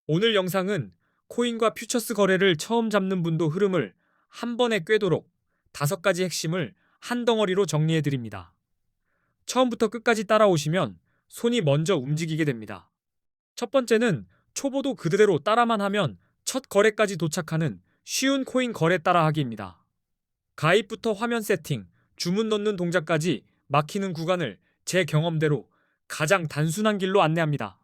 오늘 영상은 코인과 퓨처스 거래를 처음 잡는 분도 흐름을 한 번에 꿰도록 5가지 핵심을 한 덩어리로 정리해 드립니다. 처음부터 끝까지 따라오시면 손이 먼저 움직이게 됩니다. 첫 번째는 초보도 그대로 따라만 하면 첫 거래까지 도착하는 쉬운 코인 거래 따라하기입니다. 가입부터 화면 세팅, 주문 넣는 동작까지 막히는 구간을 제 경험대로 가장 단순한 길로 안내합니다.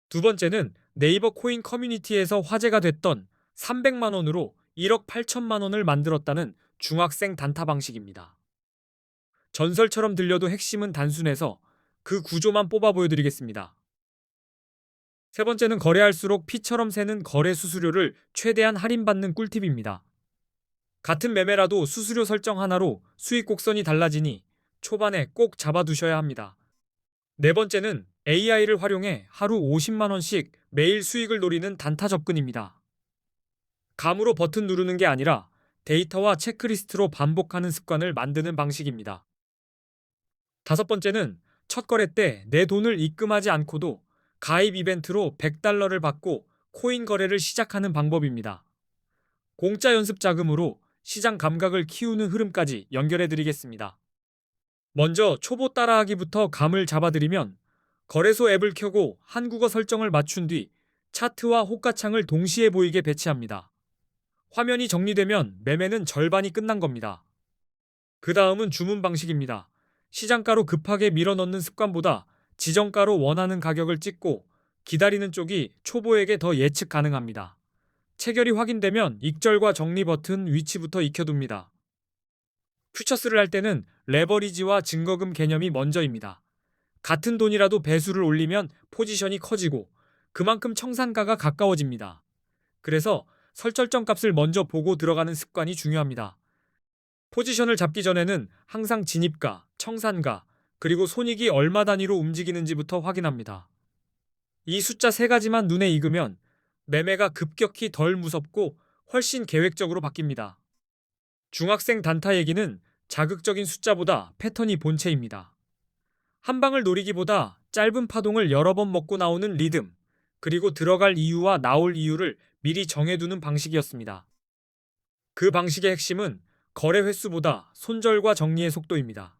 두 번째는 네이버 코인 커뮤니티에서 화제가 됐던 300만 원으로 1억 8천만 원을 만들었다는 중학생 단타 방식입니다. 전설처럼 들려도 핵심은 단순해서 그 구조만 뽑아 보여드리겠습니다. 세 번째는 거래할수록 피처럼 새는 거래 수수료를 최대한 할인받는 꿀팁입니다. 같은 매매라도 수수료 설정 하나로 수익 곡선이 달라지니 초반에 꼭 잡아두셔야 합니다. 네 번째는 AI를 활용해 하루 50만 원씩 매일 수익을 노리는 단타 접근입니다. 감으로 버튼 누르는 게 아니라 데이터와 체크리스트로 반복하는 습관을 만드는 방식입니다. 다섯 번째는 첫 거래 때 내 돈을 입금하지 않고도 가입 이벤트로 100달러를 받고 코인 거래를 시작하는 방법입니다. 공짜 연습 자금으로 시장 감각을 키우는 흐름까지 연결해 드리겠습니다. 먼저 초보 따라하기부터 감을 잡아드리면 거래소 앱을 켜고 한국어 설정을 맞춘 뒤 차트와 호가창을 동시에 보이게 배치합니다. 화면이 정리되면 매매는 절반이 끝난 겁니다. 그 다음은 주문 방식입니다. 시장가로 급하게 밀어넣는 습관보다 지정가로 원하는 가격을 찍고 기다리는 쪽이 초보에게 더 예측 가능합니다. 체결이 확인되면 익절과 정리 버튼 위치부터 익혀둡니다. 퓨처스를 할 때는 레버리지와 증거금 개념이 먼저입니다. 같은 돈이라도 배수를 올리면 포지션이 커지고 그만큼 청산가가 가까워집니다. 그래서 설정점 값을 먼저 보고 들어가는 습관이 중요합니다. 포지션을 잡기 전에는 항상 진입가, 청산가, 그리고 손익이 얼마 단위로 움직이는지부터 확인합니다. 이 숫자 3가지만 눈에 익으면 매매가 급격히 덜 무섭고 훨씬 계획적으로 바뀝니다. 중학생 단타 얘기는 자극적인 숫자보다 패턴이 본체입니다. 한 방을 노리기보다 짧은 파동을 여러 번 먹고 나오는 리듬, 그리고 들어갈 이유와 나올 이유를 미리 정해두는 방식이었습니다. 그 방식의 핵심은 거래 횟수보다 손절과 정리의 속도입니다.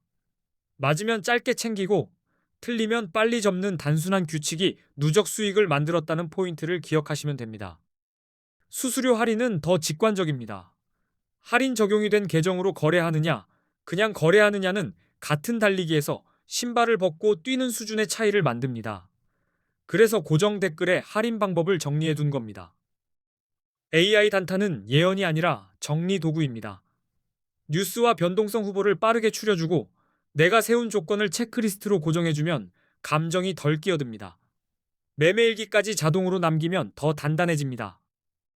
맞으면 짧게 챙기고 틀리면 빨리 접는 단순한 규칙이 누적 수익을 만들었다는 포인트를 기억하시면 됩니다. 수수료 할인은 더 직관적입니다. 할인 적용이 된 계정으로 거래하느냐, 그냥 거래하느냐는 같은 달리기에서 신발을 벗고 뛰는 수준의 차이를 만듭니다. 그래서 고정 댓글에 할인 방법을 정리해 둔 겁니다. AI 단타는 예언이 아니라 정리 도구입니다. 뉴스와 변동성 후보를 빠르게 추려주고 내가 세운 조건을 체크리스트로 고정해주면 감정이 덜 끼어듭니다. 매매일기까지 자동으로 남기면 더 단단해집니다.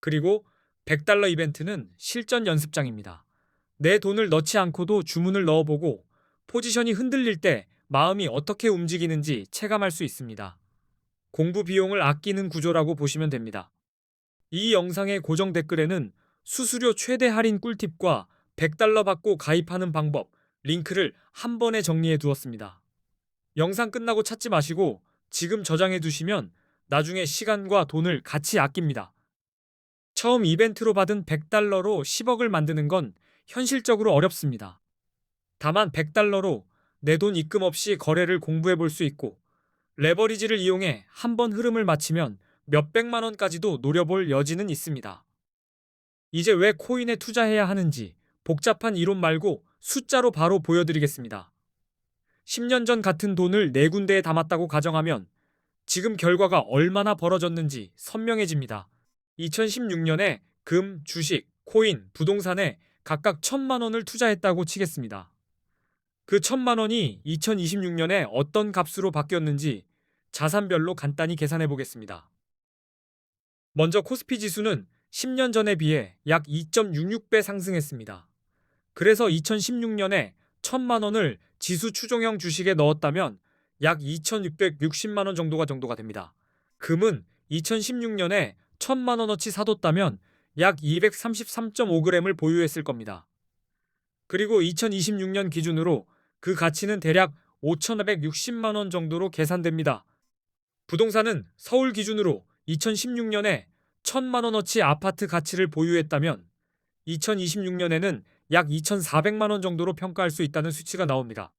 그리고 100달러 이벤트는 실전 연습장입니다. 내 돈을 넣지 않고도 주문을 넣어보고 포지션이 흔들릴 때 마음이 어떻게 움직이는지 체감할 수 있습니다. 공부 비용을 아끼는 구조라고 보시면 됩니다. 이 영상의 고정 댓글에는 수수료 최대 할인 꿀팁과 100달러 받고 가입하는 방법, 링크를 한 번에 정리해 두었습니다. 영상 끝나고 찾지 마시고 지금 저장해 두시면 나중에 시간과 돈을 같이 아낍니다. 처음 이벤트로 받은 100달러로 10억을 만드는 건 현실적으로 어렵습니다. 다만 100달러로 내 돈 입금 없이 거래를 공부해 볼 수 있고 레버리지를 이용해 한 번 흐름을 맞히면 몇백만 원까지도 노려볼 여지는 있습니다. 이제 왜 코인에 투자해야 하는지 복잡한 이론 말고 숫자로 바로 보여드리겠습니다. 10년 전 같은 돈을 4군데에 담았다고 가정하면 지금 결과가 얼마나 벌어졌는지 선명해집니다. 2016년에 금, 주식, 코인, 부동산에 각각 1,000만 원을 투자했다고 치겠습니다. 그 1,000만 원이 2026년에 어떤 값으로 바뀌었는지 자산별로 간단히 계산해 보겠습니다. 먼저 코스피 지수는 10년 전에 비해 약 2.66배 상승했습니다. 그래서 2016년에 1,000만 원을 지수 추종형 주식에 넣었다면 약 2,660만 원 정도가 됩니다. 금은 2016년에 1,000만 원어치 사뒀다면 약 233.5g을 보유했을 겁니다. 그리고 2026년 기준으로 그 가치는 대략 5,560만 원 정도로 계산됩니다. 부동산은 서울 기준으로 2016년에 1,000만 원어치 아파트 가치를 보유했다면 2026년에는 약 2,400만 원 정도로 평가할 수 있다는 수치가 나옵니다.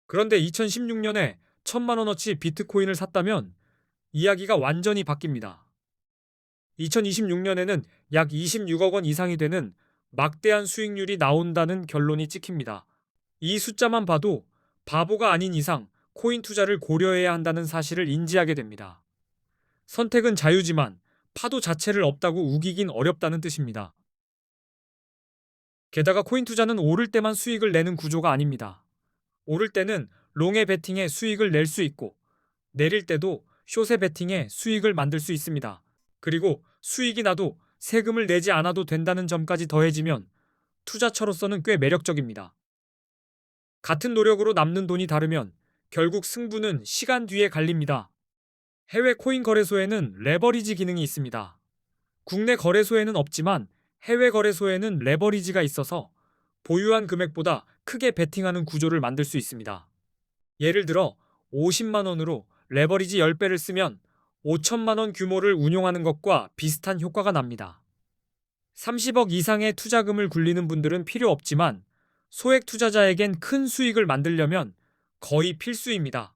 그런데 2016년에 1,000만 원어치 비트코인을 샀다면 이야기가 완전히 바뀝니다. 2026년에는 약 26억 원 이상이 되는 막대한 수익률이 나온다는 결론이 찍힙니다. 이 숫자만 봐도 바보가 아닌 이상 코인 투자를 고려해야 한다는 사실을 인지하게 됩니다. 선택은 자유지만 파도 자체를 없다고 우기긴 어렵다는 뜻입니다. 게다가 코인 투자는 오를 때만 수익을 내는 구조가 아닙니다. 오를 때는 롱에 베팅해 수익을 낼 수 있고 내릴 때도 숏에 베팅해 수익을 만들 수 있습니다. 그리고 수익이 나도 세금을 내지 않아도 된다는 점까지 더해지면 투자처로서는 꽤 매력적입니다. 같은 노력으로 남는 돈이 다르면 결국 승부는 시간 뒤에 갈립니다. 해외 코인 거래소에는 레버리지 기능이 있습니다. 국내 거래소에는 없지만 해외 거래소에는 레버리지가 있어서 보유한 금액보다 크게 베팅하는 구조를 만들 수 있습니다. 예를 들어 50만 원으로 레버리지 10배를 쓰면 5천만 원 규모를 운용하는 것과 비슷한 효과가 납니다. 30억 이상의 투자금을 굴리는 분들은 필요 없지만 소액 투자자에겐 큰 수익을 만들려면 거의 필수입니다.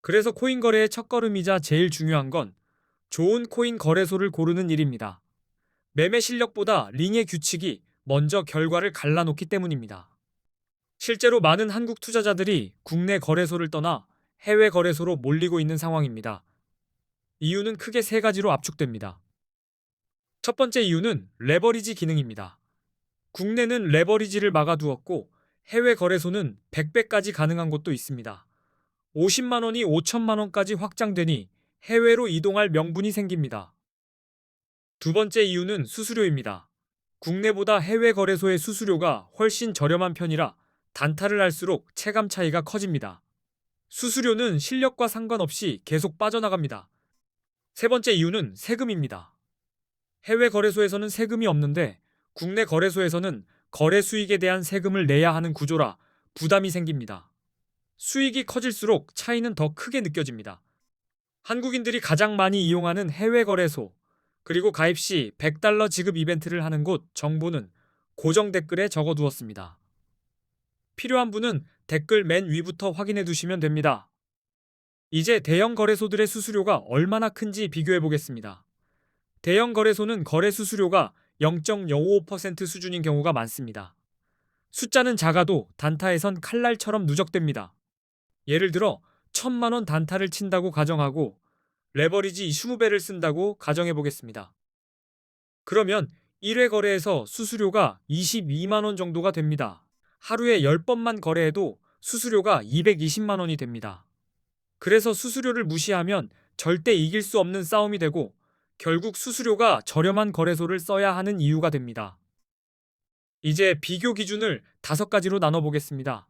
그래서 코인 거래의 첫걸음이자 제일 중요한 건 좋은 코인 거래소를 고르는 일입니다. 매매 실력보다 링의 규칙이 먼저 결과를 갈라놓기 때문입니다. 실제로 많은 한국 투자자들이 국내 거래소를 떠나 해외 거래소로 몰리고 있는 상황입니다. 이유는 크게 세 가지로 압축됩니다. 첫 번째 이유는 레버리지 기능입니다. 국내는 레버리지를 막아두었고 해외 거래소는 100배까지 가능한 곳도 있습니다. 50만 원이 5천만 원까지 확장되니 해외로 이동할 명분이 생깁니다. 두 번째 이유는 수수료입니다. 국내보다 해외 거래소의 수수료가 훨씬 저렴한 편이라 단타를 할수록 체감 차이가 커집니다. 수수료는 실력과 상관없이 계속 빠져나갑니다. 세 번째 이유는 세금입니다. 해외 거래소에서는 세금이 없는데 국내 거래소에서는 거래 수익에 대한 세금을 내야 하는 구조라 부담이 생깁니다. 수익이 커질수록 차이는 더 크게 느껴집니다. 한국인들이 가장 많이 이용하는 해외 거래소, 그리고 가입 시 $100 지급 이벤트를 하는 곳 정보는 고정 댓글에 적어두었습니다. 필요한 분은 댓글 맨 위부터 확인해 두시면 됩니다. 이제 대형 거래소들의 수수료가 얼마나 큰지 비교해 보겠습니다. 대형 거래소는 거래 수수료가 0.05% 수준인 경우가 많습니다. 숫자는 작아도 단타에선 칼날처럼 누적됩니다. 예를 들어 1,000만 원 단타를 친다고 가정하고 레버리지 20배를 쓴다고 가정해 보겠습니다. 그러면 1회 거래에서 수수료가 22만 원 정도가 됩니다. 하루에 10번만 거래해도 수수료가 220만 원이 됩니다. 그래서 수수료를 무시하면 절대 이길 수 없는 싸움이 되고 결국 수수료가 저렴한 거래소를 써야 하는 이유가 됩니다. 이제 비교 기준을 5가지로 나눠보겠습니다.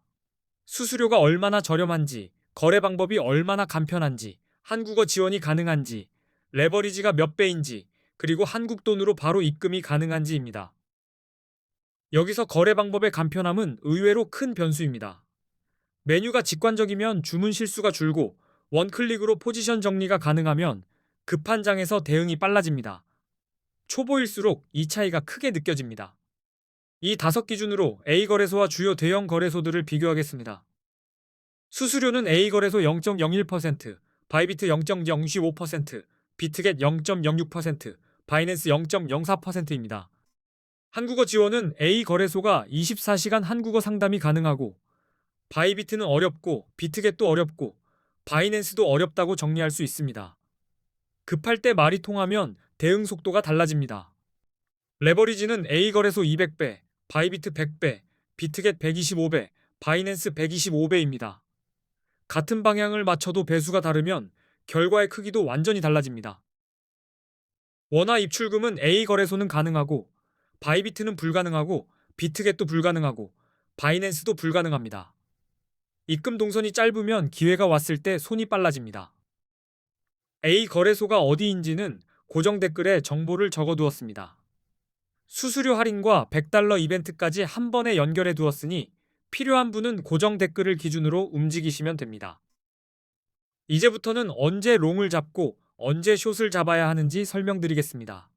수수료가 얼마나 저렴한지, 거래 방법이 얼마나 간편한지, 한국어 지원이 가능한지, 레버리지가 몇 배인지, 그리고 한국 돈으로 바로 입금이 가능한지입니다. 여기서 거래 방법의 간편함은 의외로 큰 변수입니다. 메뉴가 직관적이면 주문 실수가 줄고 원클릭으로 포지션 정리가 가능하면 급한 장에서 대응이 빨라집니다. 초보일수록 이 차이가 크게 느껴집니다. 이 5기준으로 A거래소와 주요 대형 거래소들을 비교하겠습니다. 수수료는 A거래소 0.01%, 바이비트 0.05%, 비트겟 0.06%, 바이낸스 0.04%입니다. 한국어 지원은 A거래소가 24시간 한국어 상담이 가능하고 바이비트는 어렵고 비트겟도 어렵고 바이낸스도 어렵다고 정리할 수 있습니다. 급할 때 말이 통하면 대응 속도가 달라집니다. 레버리지는 A거래소 200배, 바이비트 100배, 비트겟 125배, 바이낸스 125배입니다. 같은 방향을 맞춰도 배수가 다르면 결과의 크기도 완전히 달라집니다. 원화 입출금은 A거래소는 가능하고 바이비트는 불가능하고 비트겟도 불가능하고 바이낸스도 불가능합니다. 입금 동선이 짧으면 기회가 왔을 때 손이 빨라집니다. A거래소가 어디인지는 고정 댓글에 정보를 적어두었습니다. 수수료 할인과 $100 이벤트까지 한 번에 연결해 두었으니 필요한 분은 고정 댓글을 기준으로 움직이시면 됩니다. 이제부터는 언제 롱을 잡고 언제 숏을 잡아야 하는지 설명드리겠습니다.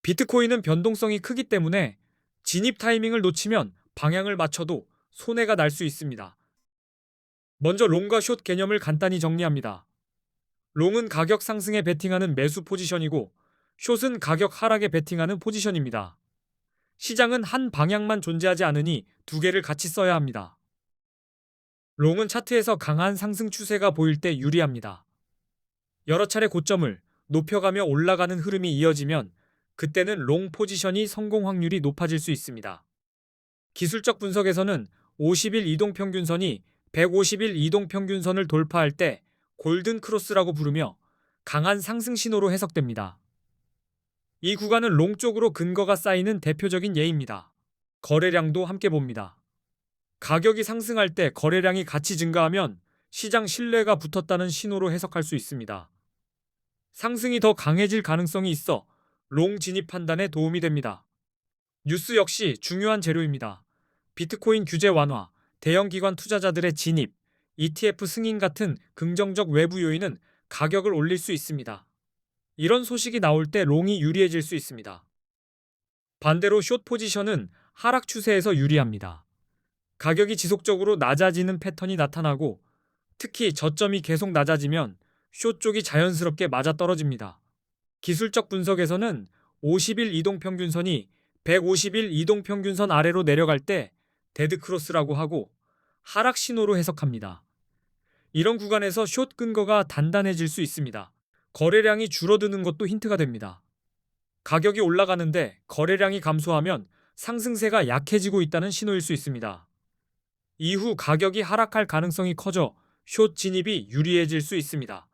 비트코인은 변동성이 크기 때문에 진입 타이밍을 놓치면 방향을 맞춰도 손해가 날 수 있습니다. 먼저 롱과 숏 개념을 간단히 정리합니다. 롱은 가격 상승에 베팅하는 매수 포지션이고 숏은 가격 하락에 베팅하는 포지션입니다. 시장은 한 방향만 존재하지 않으니 두 개를 같이 써야 합니다. 롱은 차트에서 강한 상승 추세가 보일 때 유리합니다. 여러 차례 고점을 높여가며 올라가는 흐름이 이어지면 그때는 롱 포지션이 성공 확률이 높아질 수 있습니다. 기술적 분석에서는 50일 이동평균선이 150일 이동평균선을 돌파할 때 골든 크로스라고 부르며 강한 상승 신호로 해석됩니다. 이 구간은 롱 쪽으로 근거가 쌓이는 대표적인 예입니다. 거래량도 함께 봅니다. 가격이 상승할 때 거래량이 같이 증가하면 시장 신뢰가 붙었다는 신호로 해석할 수 있습니다. 상승이 더 강해질 가능성이 있어 롱 진입 판단에 도움이 됩니다. 뉴스 역시 중요한 재료입니다. 비트코인 규제 완화, 대형 기관 투자자들의 진입, ETF 승인 같은 긍정적 외부 요인은 가격을 올릴 수 있습니다. 이런 소식이 나올 때 롱이 유리해질 수 있습니다. 반대로 숏 포지션은 하락 추세에서 유리합니다. 가격이 지속적으로 낮아지는 패턴이 나타나고 특히 저점이 계속 낮아지면 숏 쪽이 자연스럽게 맞아떨어집니다. 기술적 분석에서는 50일 이동평균선이 150일 이동평균선 아래로 내려갈 때 데드크로스라고 하고 하락 신호로 해석합니다. 이런 구간에서 숏 근거가 단단해질 수 있습니다. 거래량이 줄어드는 것도 힌트가 됩니다. 가격이 올라가는데 거래량이 감소하면 상승세가 약해지고 있다는 신호일 수 있습니다. 이후 가격이 하락할 가능성이 커져 숏 진입이 유리해질 수 있습니다.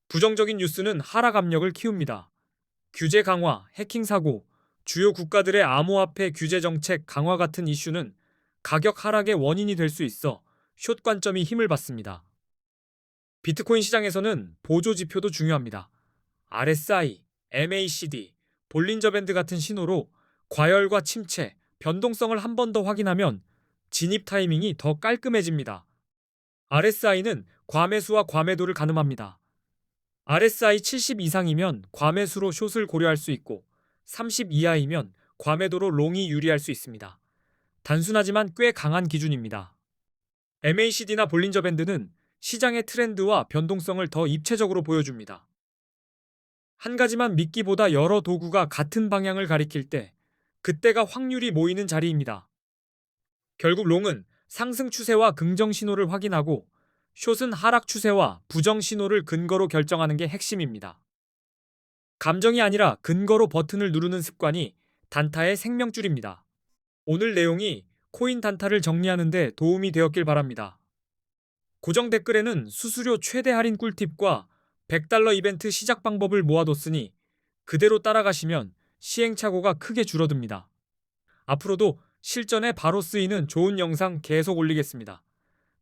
부정적인 뉴스는 하락 압력을 키웁니다. 규제 강화, 해킹 사고, 주요 국가들의 암호화폐 규제 정책 강화 같은 이슈는 가격 하락의 원인이 될 수 있어 숏 관점이 힘을 받습니다. 비트코인 시장에서는 보조 지표도 중요합니다. RSI, MACD, 볼린저 밴드 같은 신호로 과열과 침체, 변동성을 한 번 더 확인하면 진입 타이밍이 더 깔끔해집니다. RSI는 과매수와 과매도를 가늠합니다. RSI 70 이상이면 과매수로 숏을 고려할 수 있고 30 이하이면 과매도로 롱이 유리할 수 있습니다. 단순하지만 꽤 강한 기준입니다. MACD나 볼린저 밴드는 시장의 트렌드와 변동성을 더 입체적으로 보여줍니다. 한 가지만 믿기보다 여러 도구가 같은 방향을 가리킬 때 그때가 확률이 모이는 자리입니다. 결국 롱은 상승 추세와 긍정 신호를 확인하고 숏은 하락 추세와 부정 신호를 근거로 결정하는 게 핵심입니다. 감정이 아니라 근거로 버튼을 누르는 습관이 단타의 생명줄입니다. 오늘 내용이 코인 단타를 정리하는 데 도움이 되었길 바랍니다. 고정 댓글에는 수수료 최대 할인 꿀팁과 $100 이벤트 시작 방법을 모아뒀으니 그대로 따라가시면 시행착오가 크게 줄어듭니다. 앞으로도 실전에 바로 쓰이는 좋은 영상 계속 올리겠습니다.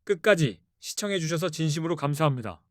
끝까지 시청해주셔서 진심으로 감사합니다.